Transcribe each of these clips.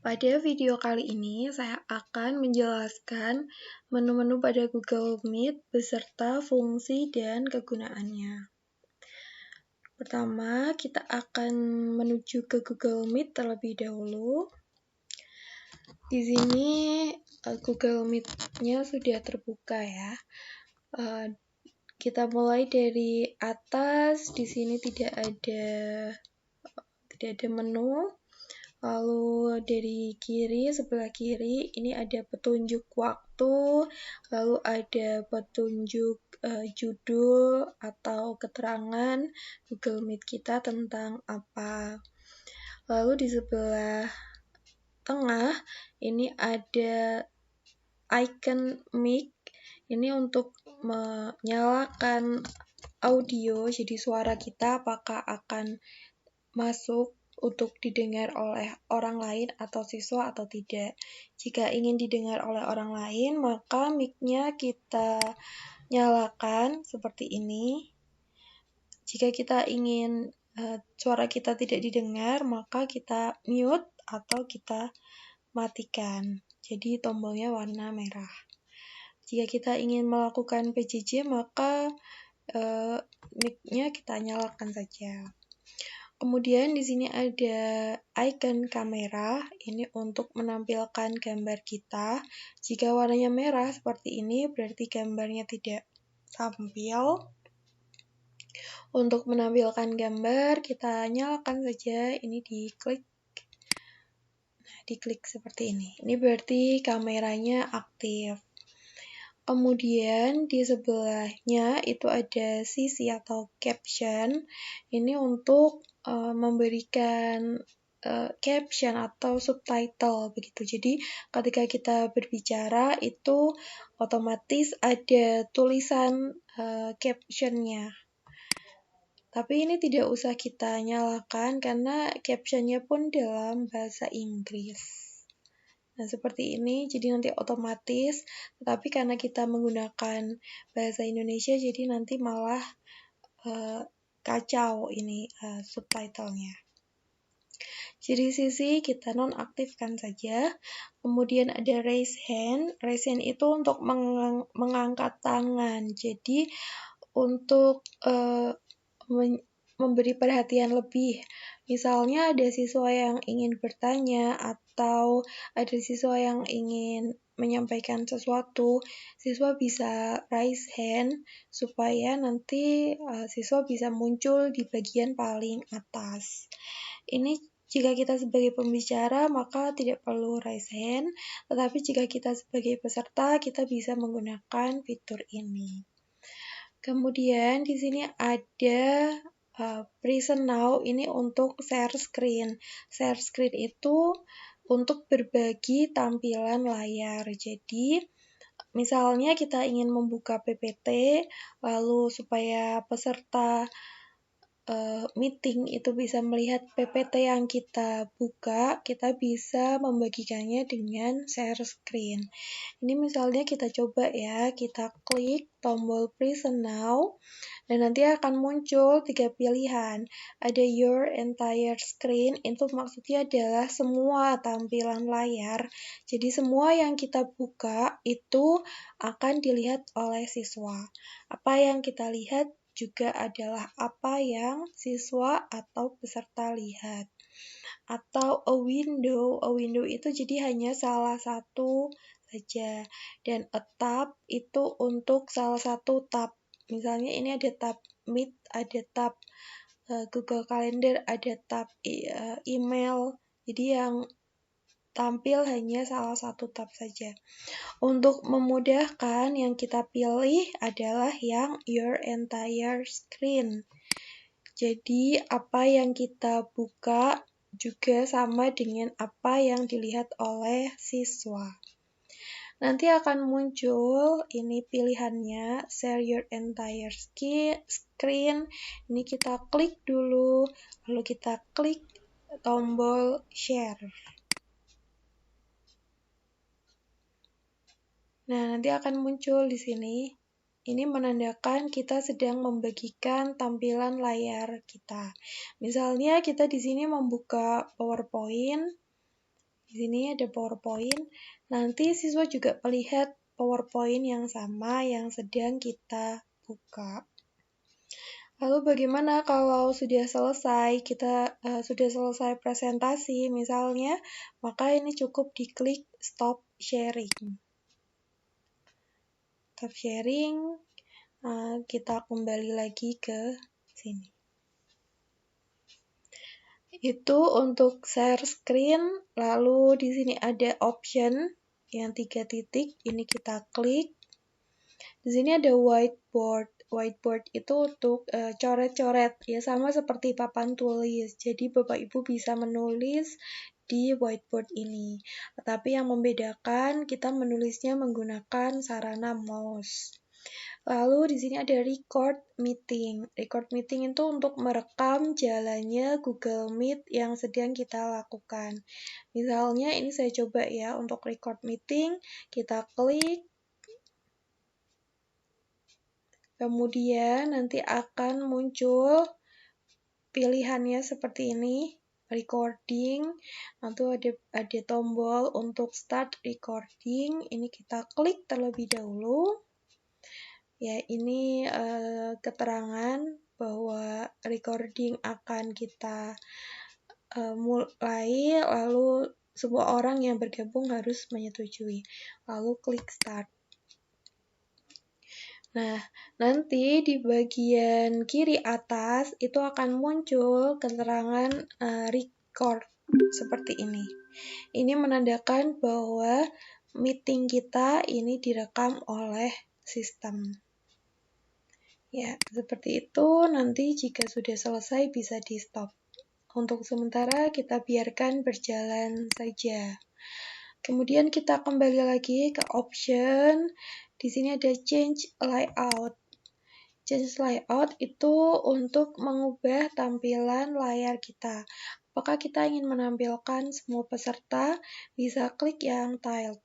Pada video kali ini, saya akan menjelaskan menu-menu pada Google Meet beserta fungsi dan kegunaannya. Pertama, kita akan menuju ke Google Meet terlebih dahulu. Di sini Google Meet-nya sudah terbuka ya. Kita mulai dari atas. Di sini tidak ada menu. Lalu dari kiri, sebelah kiri, ini ada petunjuk waktu, lalu ada petunjuk judul atau keterangan Google Meet kita tentang apa. Lalu di sebelah tengah, ini ada icon mic, ini untuk menyalakan audio, jadi suara kita apakah akan masuk untuk didengar oleh orang lain atau siswa atau tidak. Jika ingin didengar oleh orang lain, maka mic-nya kita nyalakan seperti ini. Jika kita ingin suara kita tidak didengar, maka kita mute atau kita matikan. Jadi tombolnya warna merah. Jika kita ingin melakukan PJJ, maka mic-nya kita nyalakan saja. Kemudian di sini ada icon kamera, ini untuk menampilkan gambar kita. Jika warnanya merah seperti ini, berarti gambarnya tidak tampil. Untuk menampilkan gambar, kita nyalakan saja, ini diklik seperti ini. Ini berarti kameranya aktif. Kemudian di sebelahnya itu ada sisi atau caption. Ini untuk memberikan caption atau subtitle begitu. Jadi ketika kita berbicara itu otomatis ada tulisan captionnya. Tapi ini tidak usah kita nyalakan karena captionnya pun dalam bahasa Inggris. Nah, seperti ini, jadi nanti otomatis, tetapi karena kita menggunakan bahasa Indonesia, jadi nanti malah kacau ini subtitlenya. Jadi sisi kita nonaktifkan saja. Kemudian ada raise hand. Raise hand itu untuk mengangkat tangan. Jadi untuk memberi perhatian lebih. Misalnya ada siswa yang ingin bertanya atau ada siswa yang ingin menyampaikan sesuatu, siswa bisa raise hand supaya nanti siswa bisa muncul di bagian paling atas. Ini jika kita sebagai pembicara maka tidak perlu raise hand, tetapi jika kita sebagai peserta kita bisa menggunakan fitur ini. Kemudian di sini ada Present Now, ini untuk share screen. Share screen itu untuk berbagi tampilan layar. Jadi misalnya kita ingin membuka PPT, lalu supaya peserta meeting itu bisa melihat PPT yang kita buka, kita bisa membagikannya dengan share screen. Ini misalnya kita coba ya, kita klik tombol Present Now, dan nanti akan muncul 3 pilihan. Ada Your Entire Screen, itu maksudnya adalah semua tampilan layar. Jadi semua yang kita buka itu akan dilihat oleh siswa. Apa yang kita lihat juga adalah apa yang siswa atau peserta lihat. Atau a window itu jadi hanya salah satu saja. Dan a tab itu untuk salah satu tab. Misalnya ini ada tab Meet, ada tab Google Calendar, ada tab email. Jadi yang tampil hanya salah satu tab saja. Untuk memudahkan, yang kita pilih adalah yang Your Entire Screen. Jadi apa yang kita buka juga sama dengan apa yang dilihat oleh siswa. Nanti akan muncul ini pilihannya, Share Your Entire Screen. Ini kita klik dulu, lalu kita klik tombol Share. Nah, nanti akan muncul di sini. Ini menandakan kita sedang membagikan tampilan layar kita. Misalnya kita di sini membuka PowerPoint. Di sini ada PowerPoint. Nanti siswa juga melihat PowerPoint yang sama yang sedang kita buka. Lalu bagaimana kalau sudah selesai, kita sudah selesai presentasi misalnya, maka ini cukup diklik stop sharing. Stop sharing, kita kembali lagi ke sini. Itu untuk share screen, lalu di sini ada option yang 3 titik, ini kita klik. Di sini ada whiteboard. Whiteboard itu untuk coret-coret, ya sama seperti papan tulis. Jadi Bapak Ibu bisa menulis di whiteboard ini. Tetapi yang membedakan kita menulisnya menggunakan sarana mouse. Lalu di sini ada record meeting. Record meeting itu untuk merekam jalannya Google Meet yang sedang kita lakukan. Misalnya ini saya coba ya untuk record meeting, kita klik. Kemudian nanti akan muncul pilihannya seperti ini, recording. Nanti ada tombol untuk start recording. Ini kita klik terlebih dahulu. Ya, ini keterangan bahwa recording akan kita mulai, lalu semua orang yang bergabung harus menyetujui. Lalu klik start. Nah, nanti di bagian kiri atas itu akan muncul keterangan record seperti ini. Ini menandakan bahwa meeting kita ini direkam oleh sistem. Ya, seperti itu. Nanti jika sudah selesai bisa di stop. Untuk sementara kita biarkan berjalan saja. Kemudian kita kembali lagi ke option. Di sini ada change layout. Change layout itu untuk mengubah tampilan layar kita. Apakah kita ingin menampilkan semua peserta? Bisa klik yang tiled.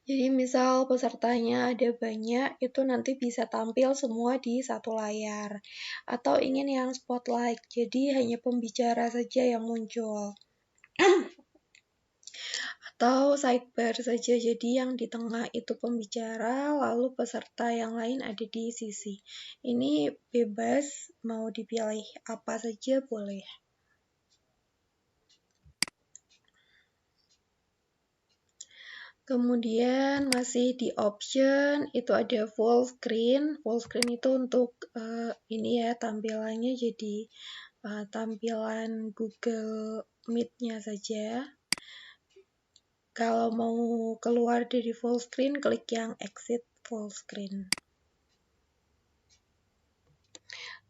Jadi misal pesertanya ada banyak, itu nanti bisa tampil semua di satu layar. Atau ingin yang spotlight, jadi hanya pembicara saja yang muncul. Atau sidebar saja, jadi yang di tengah itu pembicara, lalu peserta yang lain ada di sisi. Ini bebas, mau dipilih apa saja boleh. Kemudian masih di option itu ada full screen. Full screen itu untuk ini ya tampilannya jadi tampilan Google Meet-nya saja. Kalau mau keluar dari full screen, klik yang exit full screen.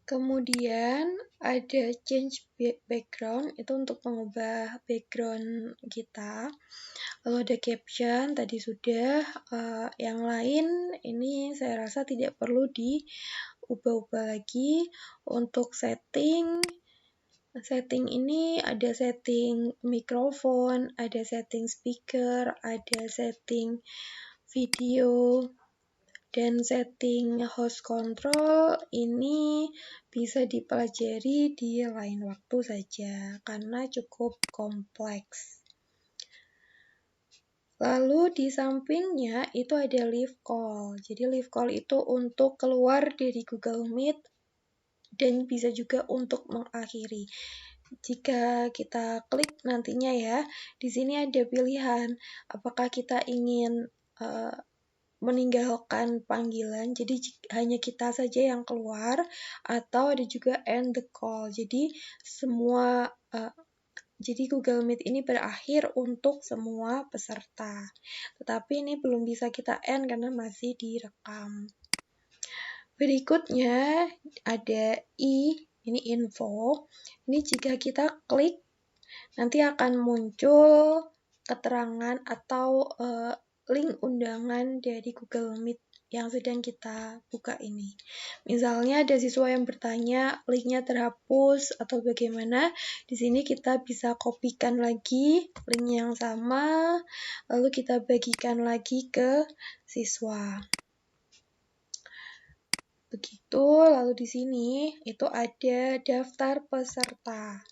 Kemudian ada change background, itu untuk mengubah background kita. Lalu ada caption, tadi sudah. Yang lain ini saya rasa tidak perlu diubah-ubah lagi. Untuk setting ini ada setting mikrofon, ada setting speaker, ada setting video, dan setting host control ini bisa dipelajari di lain waktu saja karena cukup kompleks. Lalu di sampingnya itu ada leave call. Jadi leave call itu untuk keluar dari Google Meet dan bisa juga untuk mengakhiri. Jika kita klik nantinya ya, di sini ada pilihan apakah kita ingin meninggalkan panggilan, jadi hanya kita saja yang keluar, atau ada juga end the call. Jadi jadi Google Meet ini berakhir untuk semua peserta. Tetapi ini belum bisa kita end karena masih direkam. Berikutnya ada ini info. Ini jika kita klik, nanti akan muncul keterangan atau link undangan dari Google Meet yang sedang kita buka ini. Misalnya ada siswa yang bertanya linknya terhapus atau bagaimana, di sini kita bisa kopikan lagi link yang sama, lalu kita bagikan lagi ke siswa. Begitu, lalu di sini itu ada daftar peserta.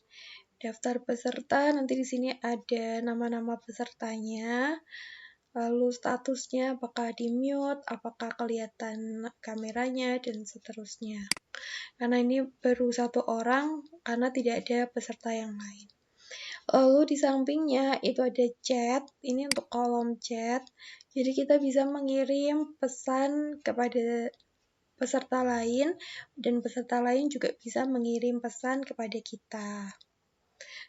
daftar peserta, nanti di sini ada nama-nama pesertanya, lalu statusnya apakah di-mute, apakah kelihatan kameranya, dan seterusnya. Karena ini baru 1 orang, karena tidak ada peserta yang lain. Lalu di sampingnya itu ada chat, ini untuk kolom chat. Jadi kita bisa mengirim pesan kepada peserta lain, dan peserta lain juga bisa mengirim pesan kepada kita.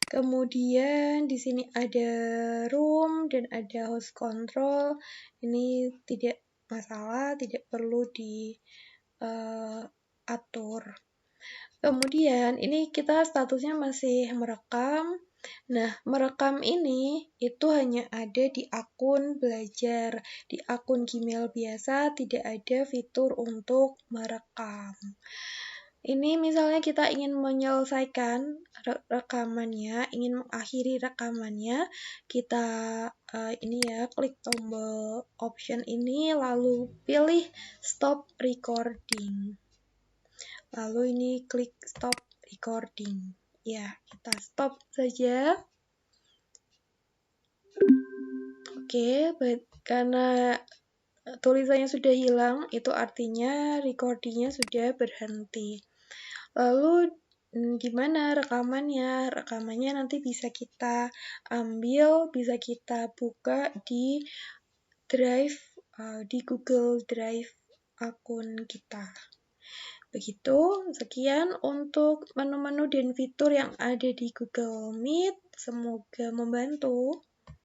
Kemudian di sini ada room dan ada host control. Ini tidak masalah, tidak perlu diatur. Kemudian ini kita statusnya masih merekam. Nah, merekam ini itu hanya ada di akun belajar. Di akun Gmail biasa tidak ada fitur untuk merekam. Ini misalnya kita ingin menyelesaikan rekamannya, ingin mengakhiri rekamannya, kita klik tombol option ini, lalu pilih stop recording. Lalu ini klik stop recording. Ya, kita stop saja. Oke, karena tulisannya sudah hilang, itu artinya recordingnya sudah berhenti. Lalu gimana rekamannya? Rekamannya nanti bisa kita ambil, bisa kita buka di Drive, di Google Drive akun kita. Begitu, sekian untuk menu-menu dan fitur yang ada di Google Meet. Semoga membantu.